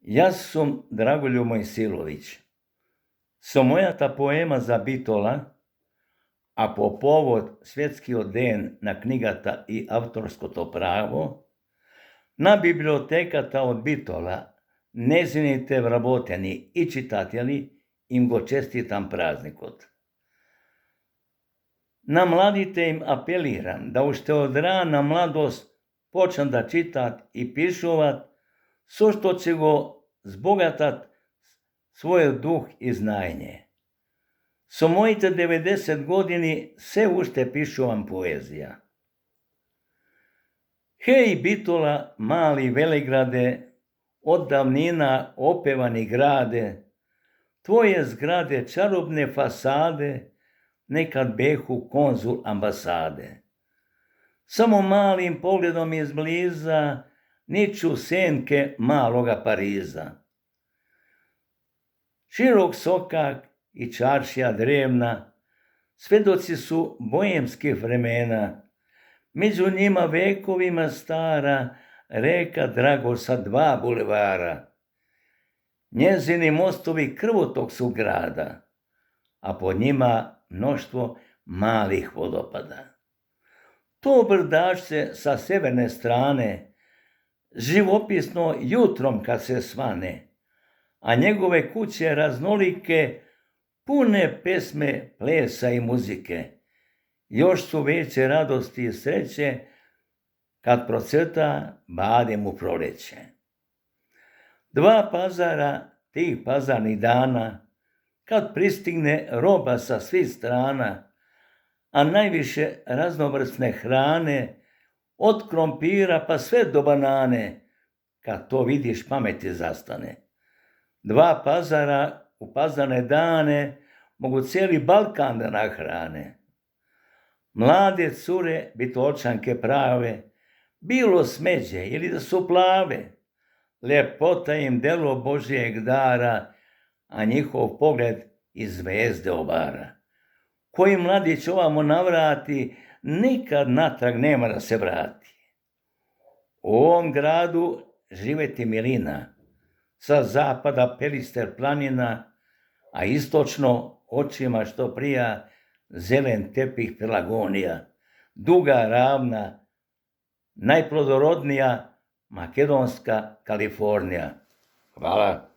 Ja sam Dragoljub Mojsilović. Moja ta poema za Bitola, a po povod svjetský den na knigata i autorsko to pravo, na bibliotekata od Bitola, nezinite vraboteni i čitatelji, im go čestitam praznikot. Na mladite im apeliram da ušte od rana mladost počnem da čitat i pišovat, so što će go zbogatat svoj duh i znanje. So mojite 90 godini se ušte pišu vam poezija. Hej Bitola, mali velegrade, od davnina opevani grade, tvoje zgrade čarobne fasade, nekad behu konzul ambasade. Samo malim pogledom izbliza niču senke maloga Pariza. Širok sokak i čaršija drevna, svedoci su bojemskih vremena, među njima vekovima stara reka Dragor sa 2 bulevara. Njezini mostovi krvotok su grada, a pod njima mnoštvo malih vodopada. To brdašce sa severne strane, živopisno jutrom kad se svane, a njegove kuće raznolike, pune pesme, plesa i muzike. Još su veće radosti i sreće, kad procveta badem u proleće. 2 pazara tih pazarnih dana, kad pristigne roba sa svih strana, a najviše raznovrsne hrane, od krompira pa sve do banane, kad to vidiš pameti zastane. 2 pazara u pazarne dane mogu cijeli Balkan da nahrane. Mlade cure, Bitolčanke prave, bilo smeđe ili da su plave, ljepota im delo Božijeg dara, a njihov pogled iz zvezde obara. Koji mladić ovamo navrati, nikad natrag nema da se vrati. U ovom gradu živeti milina, sa zapada Pelister planina, a istočno očima što prija zelen tepih Pelagonija, duga ravna, najplodorodnija makedonska Kalifornija. Hvala.